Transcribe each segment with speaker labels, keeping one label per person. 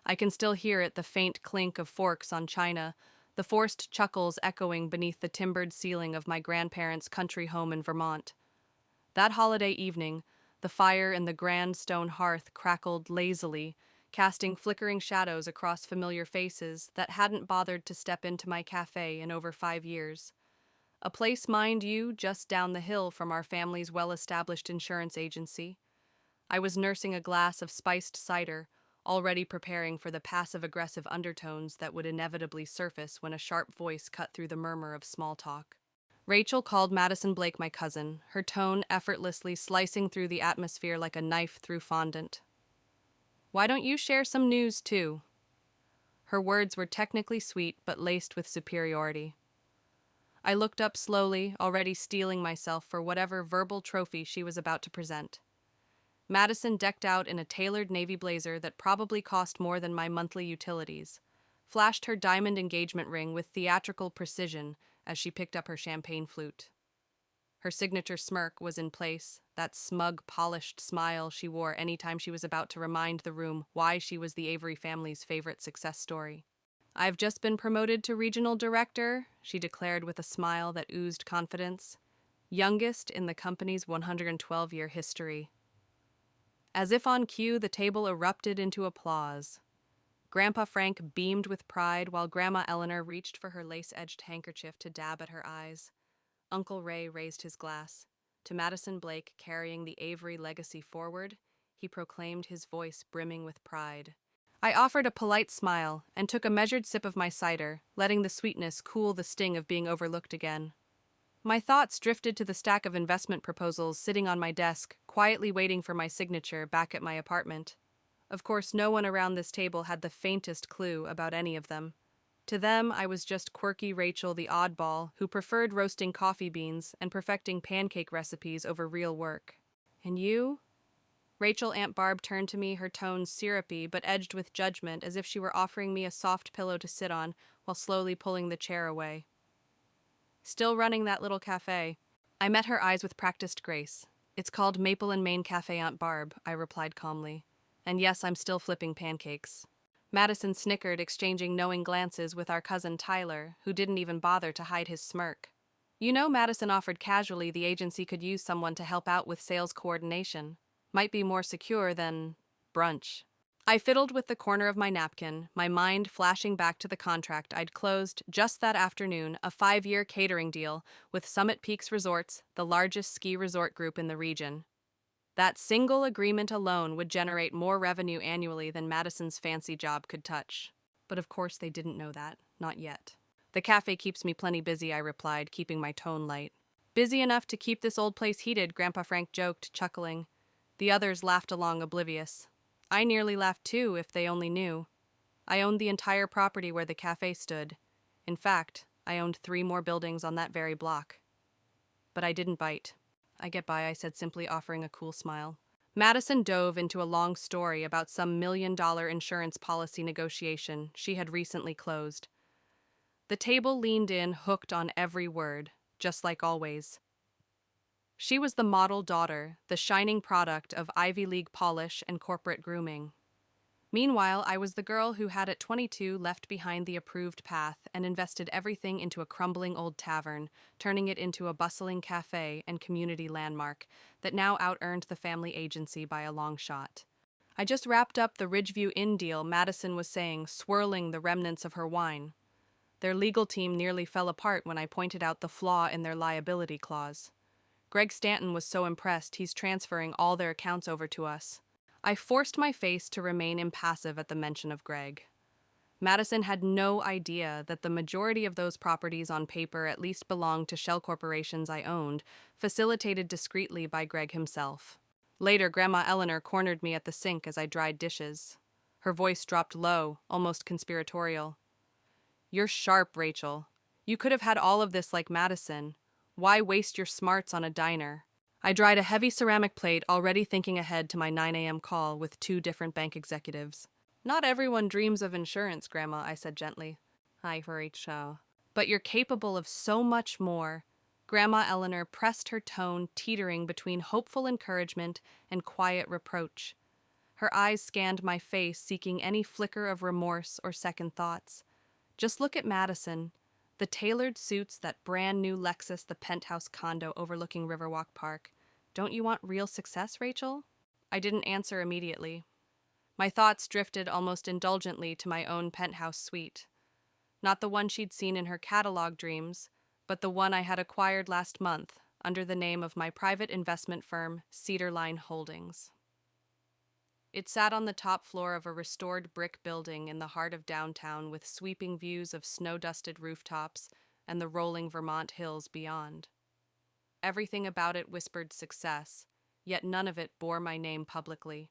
Speaker 1: I can still hear it, the faint clink of forks on china, the forced chuckles echoing beneath the timbered ceiling of my grandparents' country home in Vermont. That holiday evening, the fire in the grand stone hearth crackled lazily, casting flickering shadows across familiar faces that hadn't bothered to step into my cafe in over 5 years. A place, mind you, just down the hill from our family's well-established insurance agency. I was nursing a glass of spiced cider, already preparing for the passive-aggressive undertones that would inevitably surface when a sharp voice cut through the murmur of small talk. Rachel called Madison Blake my cousin, her tone effortlessly slicing through the atmosphere like a knife through fondant. "Why don't you share some news, too?" Her words were technically sweet but laced with superiority. I looked up slowly, already steeling myself for whatever verbal trophy she was about to present. Madison, decked out in a tailored navy blazer that probably cost more than my monthly utilities, flashed her diamond engagement ring with theatrical precision as she picked up her champagne flute. Her signature smirk was in place, that smug, polished smile she wore anytime she was about to remind the room why she was the Avery family's favorite success story. "I've just been promoted to regional director," she declared with a smile that oozed confidence. "Youngest in the company's 112-year history." As if on cue, the table erupted into applause. Grandpa Frank beamed with pride while Grandma Eleanor reached for her lace-edged handkerchief to dab at her eyes. Uncle Ray raised his glass. To Madison Blake, carrying the Avery legacy forward, he proclaimed, his voice brimming with pride. I offered a polite smile and took a measured sip of my cider, letting the sweetness cool the sting of being overlooked again. My thoughts drifted to the stack of investment proposals sitting on my desk, quietly waiting for my signature back at my apartment. Of course, no one around this table had the faintest clue about any of them. To them, I was just quirky Rachel, the oddball, who preferred roasting coffee beans and perfecting pancake recipes over real work. "And you?" Rachel Aunt Barb turned to me, her tones syrupy but edged with judgment, as if she were offering me a soft pillow to sit on while slowly pulling the chair away. "Still running that little cafe." I met her eyes with practiced grace. "It's called Maple and Maine Cafe Aunt Barb," I replied calmly. "And yes, I'm still flipping pancakes." Madison snickered, exchanging knowing glances with our cousin Tyler, who didn't even bother to hide his smirk. You know, Madison offered casually the agency could use someone to help out with sales coordination. Might be more secure than brunch. I fiddled with the corner of my napkin, my mind flashing back to the contract I'd closed just that afternoon, a 5-year catering deal with Summit Peaks Resorts, the largest ski resort group in the region. That single agreement alone would generate more revenue annually than Madison's fancy job could touch. But of course they didn't know that, not yet. "The cafe keeps me plenty busy," I replied, keeping my tone light. "Busy enough to keep this old place heated," Grandpa Frank joked, chuckling. The others laughed along, oblivious. I nearly laughed too, if they only knew. I owned the entire property where the cafe stood. In fact, I owned 3 more buildings on that very block. But I didn't bite. "I get by," I said, simply offering a cool smile. Madison dove into a long story about some $1 million insurance policy negotiation she had recently closed. The table leaned in, hooked on every word, just like always. She was the model daughter, the shining product of Ivy League polish and corporate grooming. Meanwhile, I was the girl who had at 22 left behind the approved path and invested everything into a crumbling old tavern, turning it into a bustling cafe and community landmark that now out-earned the family agency by a long shot. I just wrapped up the Ridgeview Inn deal, Madison was saying, swirling the remnants of her wine. Their legal team nearly fell apart when I pointed out the flaw in their liability clause. Greg Stanton was so impressed he's transferring all their accounts over to us. I forced my face to remain impassive at the mention of Greg. Madison had no idea that the majority of those properties on paper at least belonged to shell corporations I owned, facilitated discreetly by Greg himself. Later, Grandma Eleanor cornered me at the sink as I dried dishes. Her voice dropped low, almost conspiratorial. "You're sharp, Rachel. You could have had all of this like Madison. Why waste your smarts on a diner?" I dried a heavy ceramic plate, already thinking ahead to my 9 a.m. call with 2 different bank executives. "Not everyone dreams of insurance, Grandma," I said gently. "Hi, Rachel. But you're capable of so much more." Grandma Eleanor pressed her tone, teetering between hopeful encouragement and quiet reproach. Her eyes scanned my face, seeking any flicker of remorse or second thoughts. Just look at Madison. The tailored suits, that brand new Lexus, the penthouse condo overlooking Riverwalk Park. Don't you want real success, Rachel? I didn't answer immediately. My thoughts drifted almost indulgently to my own penthouse suite. Not the one she'd seen in her catalog dreams, but the one I had acquired last month under the name of my private investment firm, Cedarline Holdings. It sat on the top floor of a restored brick building in the heart of downtown with sweeping views of snow-dusted rooftops and the rolling Vermont hills beyond. Everything about it whispered success, yet none of it bore my name publicly.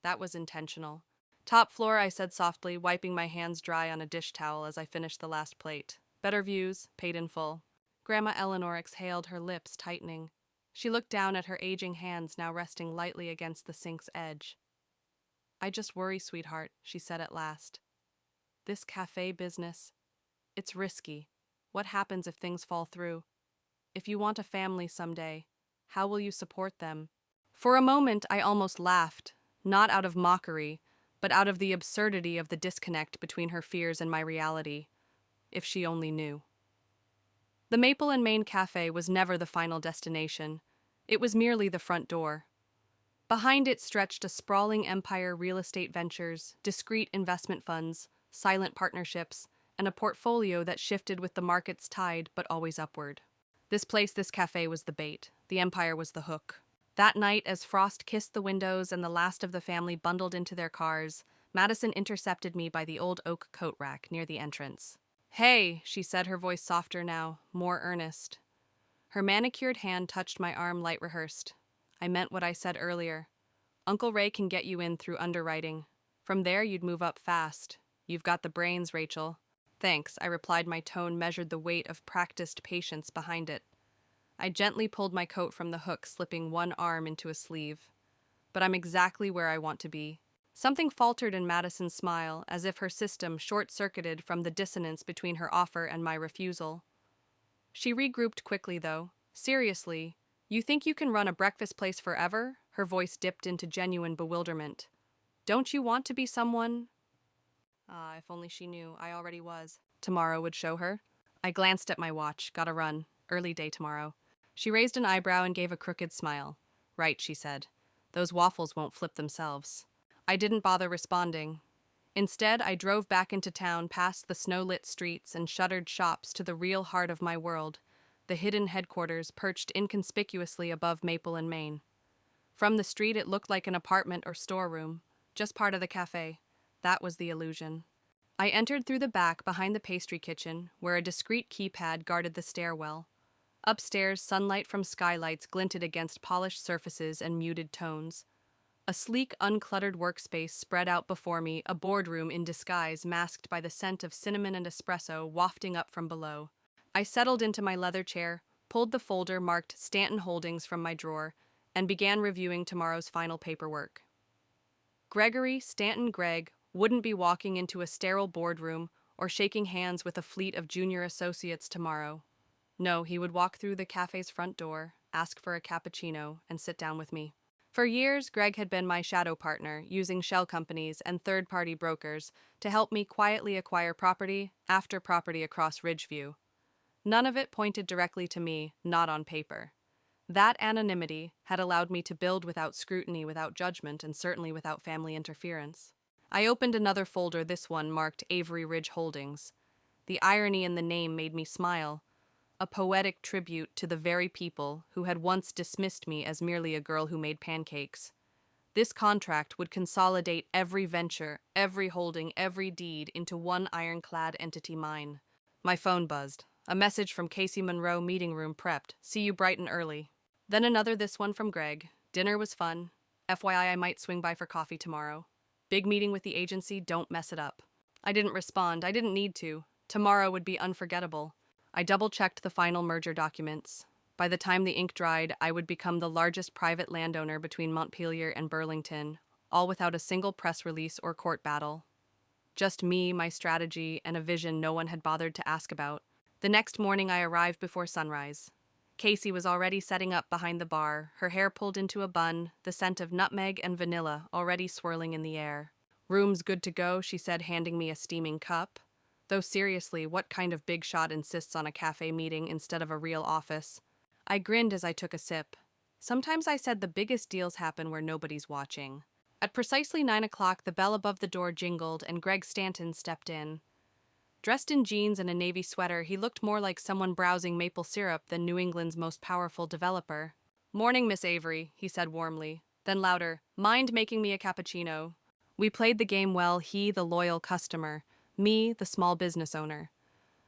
Speaker 1: That was intentional. Top floor, I said softly, wiping my hands dry on a dish towel as I finished the last plate. Better views, paid in full. Grandma Eleanor exhaled, her lips tightening. She looked down at her aging hands now resting lightly against the sink's edge. I just worry, sweetheart, she said at last. This cafe business, it's risky. What happens if things fall through? If you want a family someday, how will you support them? For a moment, I almost laughed, not out of mockery, but out of the absurdity of the disconnect between her fears and my reality. If she only knew. The Maple and Main Cafe was never the final destination. It was merely the front door. Behind it stretched a sprawling empire: real estate ventures, discreet investment funds, silent partnerships, and a portfolio that shifted with the market's tide but always upward. This cafe was the bait. The empire was the hook. That night, as frost kissed the windows and the last of the family bundled into their cars, Madison intercepted me by the old oak coat rack near the entrance. "Hey," she said, her voice softer now, more earnest. Her manicured hand touched my arm, light rehearsed. I meant what I said earlier. Uncle Ray can get you in through underwriting. From there, you'd move up fast. You've got the brains, Rachel. Thanks, I replied, my tone measured the weight of practiced patience behind it. I gently pulled my coat from the hook, slipping one arm into a sleeve. But I'm exactly where I want to be. Something faltered in Madison's smile, as if her system short-circuited from the dissonance between her offer and my refusal. She regrouped quickly, though. Seriously, you think you can run a breakfast place forever? Her voice dipped into genuine bewilderment. Don't you want to be someone? If only she knew, I already was. Tomorrow would show her. I glanced at my watch. Gotta run. Early day tomorrow. She raised an eyebrow and gave a crooked smile. Right, she said. Those waffles won't flip themselves. I didn't bother responding. Instead, I drove back into town past the snow-lit streets and shuttered shops to the real heart of my world, the hidden headquarters perched inconspicuously above Maple and Main. From the street, it looked like an apartment or storeroom, just part of the cafe. That was the illusion. I entered through the back behind the pastry kitchen, where a discreet keypad guarded the stairwell. Upstairs, sunlight from skylights glinted against polished surfaces and muted tones. A sleek, uncluttered workspace spread out before me, a boardroom in disguise masked by the scent of cinnamon and espresso wafting up from below. I settled into my leather chair, pulled the folder marked Stanton Holdings from my drawer, and began reviewing tomorrow's final paperwork. Gregory Stanton Gregg wouldn't be walking into a sterile boardroom or shaking hands with a fleet of junior associates tomorrow. No, he would walk through the cafe's front door, ask for a cappuccino, and sit down with me. For years, Greg had been my shadow partner, using shell companies and third-party brokers to help me quietly acquire property after property across Ridgeview. None of it pointed directly to me, not on paper. That anonymity had allowed me to build without scrutiny, without judgment, and certainly without family interference. I opened another folder, this one marked Avery Ridge Holdings. The irony in the name made me smile. A poetic tribute to the very people who had once dismissed me as merely a girl who made pancakes. This contract would consolidate every venture, every holding, every deed into one ironclad entity mine. My phone buzzed. A message from Casey Monroe, meeting room prepped. See you bright and early. Then another, this one from Greg. Dinner was fun. FYI, I might swing by for coffee tomorrow. Big meeting with the agency, don't mess it up. I didn't respond. I didn't need to. Tomorrow would be unforgettable. I double-checked the final merger documents. By the time the ink dried, I would become the largest private landowner between Montpelier and Burlington, all without a single press release or court battle. Just me, my strategy, and a vision no one had bothered to ask about. The next morning I arrived before sunrise. Casey was already setting up behind the bar, her hair pulled into a bun, the scent of nutmeg and vanilla already swirling in the air. "Room's good to go," she said, handing me a steaming cup. Though seriously, what kind of big shot insists on a cafe meeting instead of a real office? I grinned as I took a sip. Sometimes I said the biggest deals happen where nobody's watching. At precisely 9 o'clock, the bell above the door jingled and Greg Stanton stepped in. Dressed in jeans and a navy sweater, he looked more like someone browsing maple syrup than New England's most powerful developer. "Morning, Miss Avery," he said warmly. Then louder, "Mind making me a cappuccino?" We played the game well, he the loyal customer, me the small business owner.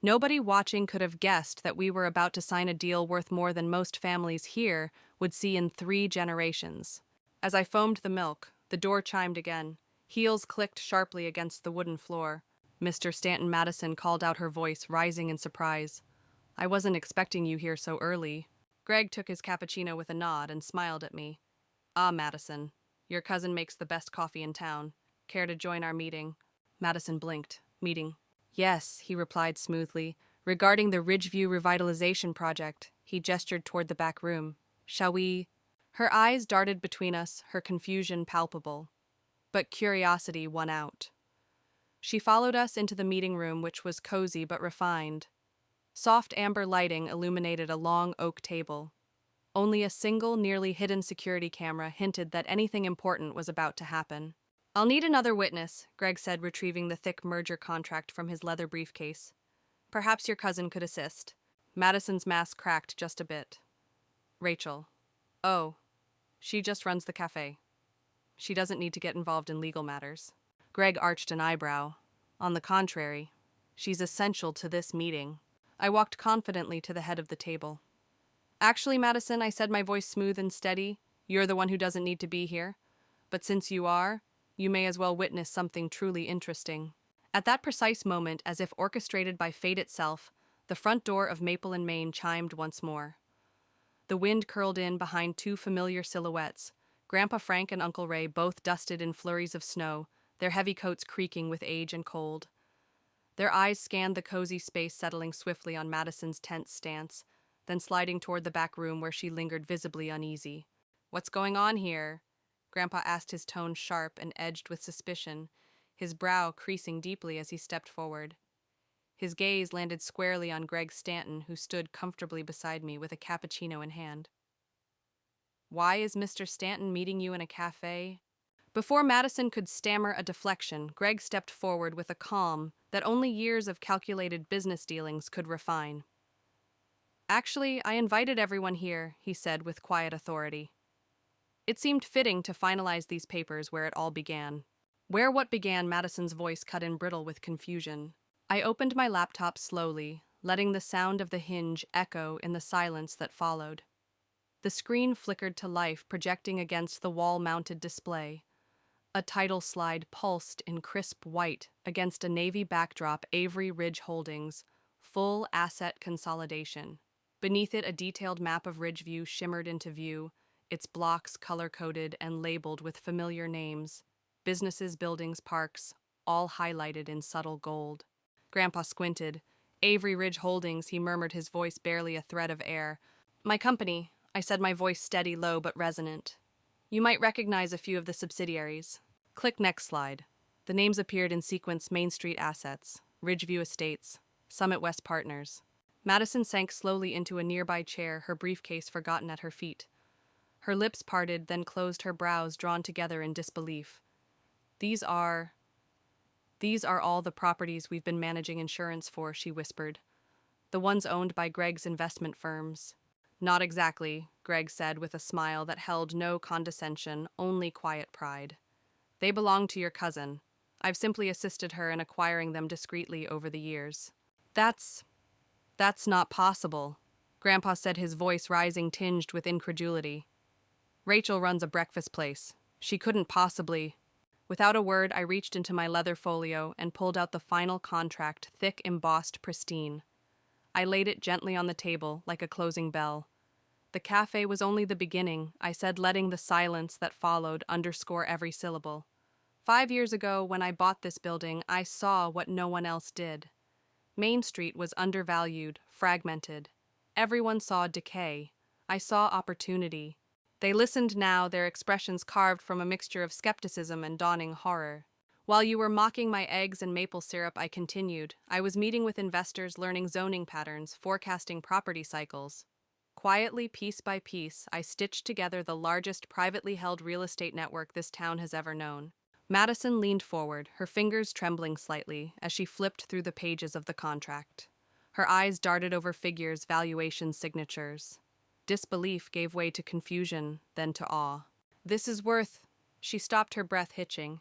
Speaker 1: Nobody watching could have guessed that we were about to sign a deal worth more than most families here would see in 3 generations. As I foamed the milk, the door chimed again. Heels clicked sharply against the wooden floor. Mr. Stanton Madison called out, her voice rising in surprise. "I wasn't expecting you here so early." Greg took his cappuccino with a nod and smiled at me. "Ah, Madison, your cousin makes the best coffee in town. Care to join our meeting?" Madison blinked. "Meeting?" "Yes," he replied smoothly. "Regarding the Ridgeview Revitalization Project." He gestured toward the back room. "Shall we—" Her eyes darted between us, her confusion palpable. But curiosity won out. She followed us into the meeting room, which was cozy but refined. Soft amber lighting illuminated a long oak table. Only a single, nearly hidden security camera hinted that anything important was about to happen. "I'll need another witness," Greg said, retrieving the thick merger contract from his leather briefcase. "Perhaps your cousin could assist." Madison's mask cracked just a bit. "Rachel." "Oh, she just runs the cafe. She doesn't need to get involved in legal matters." Greg arched an eyebrow. "On the contrary, she's essential to this meeting." I walked confidently to the head of the table. "Actually, Madison," I said, my voice smooth and steady, "you're the one who doesn't need to be here. But since you are, you may as well witness something truly interesting." At that precise moment, as if orchestrated by fate itself, the front door of Maple and Main chimed once more. The wind curled in behind 2 familiar silhouettes, Grandpa Frank and Uncle Ray, both dusted in flurries of snow, their heavy coats creaking with age and cold. Their eyes scanned the cozy space, settling swiftly on Madison's tense stance, then sliding toward the back room where she lingered, visibly uneasy. "What's going on here?" Grandpa asked, his tone sharp and edged with suspicion, his brow creasing deeply as he stepped forward. His gaze landed squarely on Greg Stanton, who stood comfortably beside me with a cappuccino in hand. "Why is Mr. Stanton meeting you in a cafe?" Before Madison could stammer a deflection, Greg stepped forward with a calm that only years of calculated business dealings could refine. "Actually, I invited everyone here," he said with quiet authority. It seemed fitting to finalize these papers where it all began. Where what began, Madison's voice cut in brittle with confusion. I opened my laptop slowly, letting the sound of the hinge echo in the silence that followed. The screen flickered to life, projecting against the wall-mounted display. A title slide pulsed in crisp white against a navy backdrop. Avery Ridge Holdings, full asset consolidation. Beneath it, a detailed map of Ridgeview shimmered into view, its blocks color-coded and labeled with familiar names. Businesses, buildings, parks, all highlighted in subtle gold. Grandpa squinted. "Avery Ridge Holdings," he murmured, his voice barely a thread of air. "My company," I said, my voice steady, low, but resonant. "You might recognize a few of the subsidiaries." Click next slide. The names appeared in sequence: Main Street Assets, Ridgeview Estates, Summit West Partners. Madison sank slowly into a nearby chair, her briefcase forgotten at her feet. Her lips parted, then closed, her brows drawn together in disbelief. These are all the properties we've been managing insurance for," she whispered. "The ones owned by Greg's investment firms." "Not exactly," Greg said with a smile that held no condescension, only quiet pride. "They belong to your cousin. I've simply assisted her in acquiring them discreetly over the years." That's not possible," Grandpa said, his voice rising, tinged with incredulity. "Rachel runs a breakfast place. She couldn't possibly—" Without a word, I reached into my leather folio and pulled out the final contract, thick, embossed, pristine. I laid it gently on the table, like a closing bell. "The cafe was only the beginning," I said, letting the silence that followed underscore every syllable. "5 years ago, when I bought this building, I saw what no one else did. Main Street was undervalued, fragmented. everyone saw decay. I saw opportunity. They listened now, their expressions carved from a mixture of skepticism and dawning horror. While you were mocking my eggs and maple syrup, I continued. I was meeting with investors, learning zoning patterns, forecasting property cycles. Quietly, piece by piece, I stitched together the largest privately held real estate network this town has ever known. Madison leaned forward, her fingers trembling slightly as she flipped through the pages of the contract. Her eyes darted over figures, valuations, signatures. Disbelief gave way to confusion, then to awe. This is worth... She stopped, her breath hitching.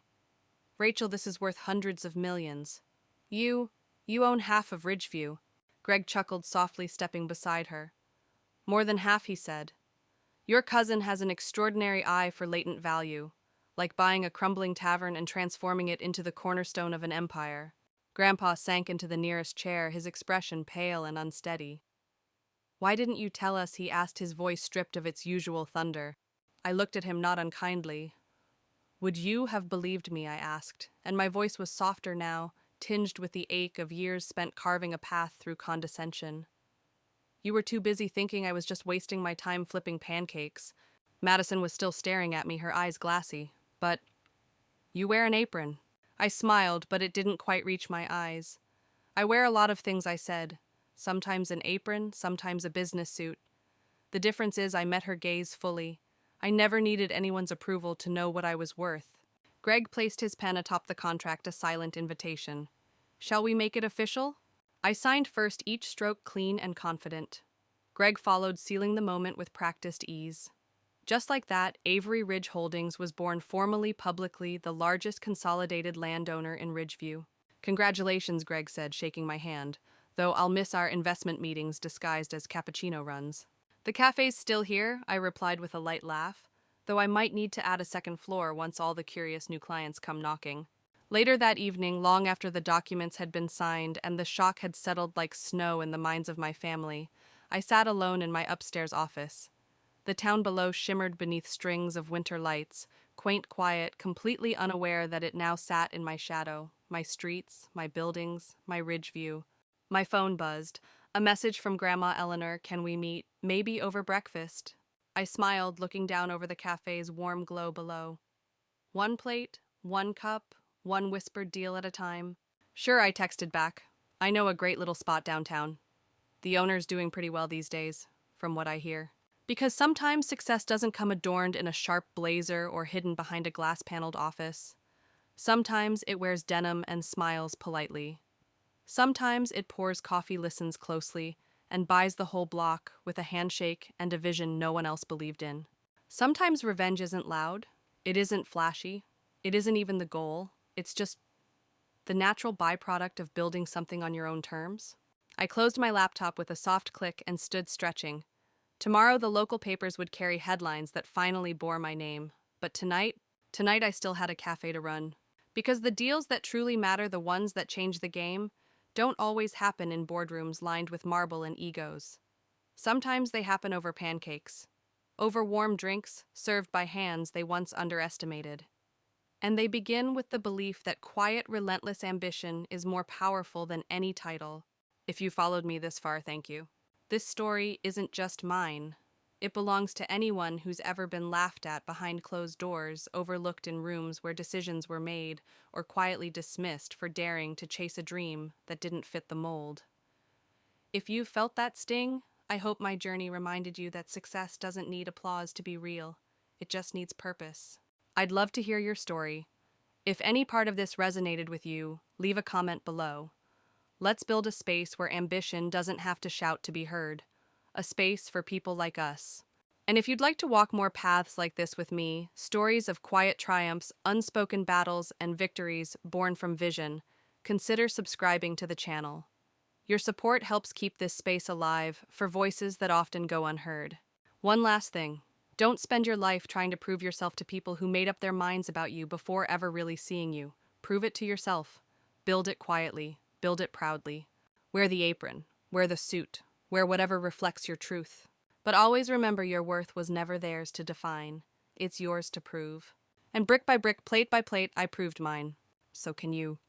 Speaker 1: Rachel, this is worth hundreds of millions. You own half of Ridgeview. Greg chuckled softly, stepping beside her. More than half, he said. Your cousin has an extraordinary eye for latent value, like buying a crumbling tavern and transforming it into the cornerstone of an empire. Grandpa sank into the nearest chair, his expression pale and unsteady. Why didn't you tell us? He asked, his voice stripped of its usual thunder. I looked at him, not unkindly. Would you have believed me? I asked, and my voice was softer now, tinged with the ache of years spent carving a path through condescension. You were too busy thinking I was just wasting my time flipping pancakes. Madison was still staring at me, her eyes glassy. But you wear an apron. I smiled, but it didn't quite reach my eyes. I wear a lot of things, I said. Sometimes an apron, sometimes a business suit. The difference is I met her gaze fully. I never needed anyone's approval to know what I was worth. Greg placed his pen atop the contract, a silent invitation. Shall we make it official? I signed first, each stroke clean and confident. Greg followed, sealing the moment with practiced ease. Just like that, Avery Ridge Holdings was born formally, publicly, the largest consolidated landowner in Ridgeview. Congratulations, Greg said, shaking my hand, though I'll miss our investment meetings disguised as cappuccino runs. The cafe's still here, I replied with a light laugh, though I might need to add a second floor once all the curious new clients come knocking. Later that evening, long after the documents had been signed and the shock had settled like snow in the minds of my family, I sat alone in my upstairs office. The town below shimmered beneath strings of winter lights, quaint, quiet, completely unaware that it now sat in my shadow, my streets, my buildings, my Ridgeview. My phone buzzed. A message from Grandma Eleanor, can we meet, maybe over breakfast? I smiled, looking down over the cafe's warm glow below. One plate, one cup, one whispered deal at a time. Sure, I texted back. I know a great little spot downtown. The owner's doing pretty well these days, from what I hear. Because sometimes success doesn't come adorned in a sharp blazer or hidden behind a glass-paneled office. Sometimes it wears denim and smiles politely. Sometimes it pours coffee, listens closely, and buys the whole block with a handshake and a vision no one else believed in. Sometimes revenge isn't loud. It isn't flashy. It isn't even the goal. It's just the natural byproduct of building something on your own terms. I closed my laptop with a soft click and stood stretching. Tomorrow the local papers would carry headlines that finally bore my name. But tonight I still had a cafe to run. Because the deals that truly matter, the ones that change the game, don't always happen in boardrooms lined with marble and egos. Sometimes they happen over pancakes, over warm drinks served by hands they once underestimated. And they begin with the belief that quiet, relentless ambition is more powerful than any title. If you followed me this far, thank you. This story isn't just mine. It belongs to anyone who's ever been laughed at behind closed doors, overlooked in rooms where decisions were made, or quietly dismissed for daring to chase a dream that didn't fit the mold. If you felt that sting, I hope my journey reminded you that success doesn't need applause to be real. It just needs purpose. I'd love to hear your story. If any part of this resonated with you, leave a comment below. Let's build a space where ambition doesn't have to shout to be heard. A space for people like us. And if you'd like to walk more paths like this with me, stories of quiet triumphs, unspoken battles, and victories born from vision, consider subscribing to the channel. Your support helps keep this space alive for voices that often go unheard. One last thing. Don't spend your life trying to prove yourself to people who made up their minds about you before ever really seeing you. Prove it to yourself. Build it quietly. Build it proudly. Wear the apron. Wear the suit. Wear whatever reflects your truth. But always remember your worth was never theirs to define. It's yours to prove. And brick by brick, plate by plate, I proved mine. So can you.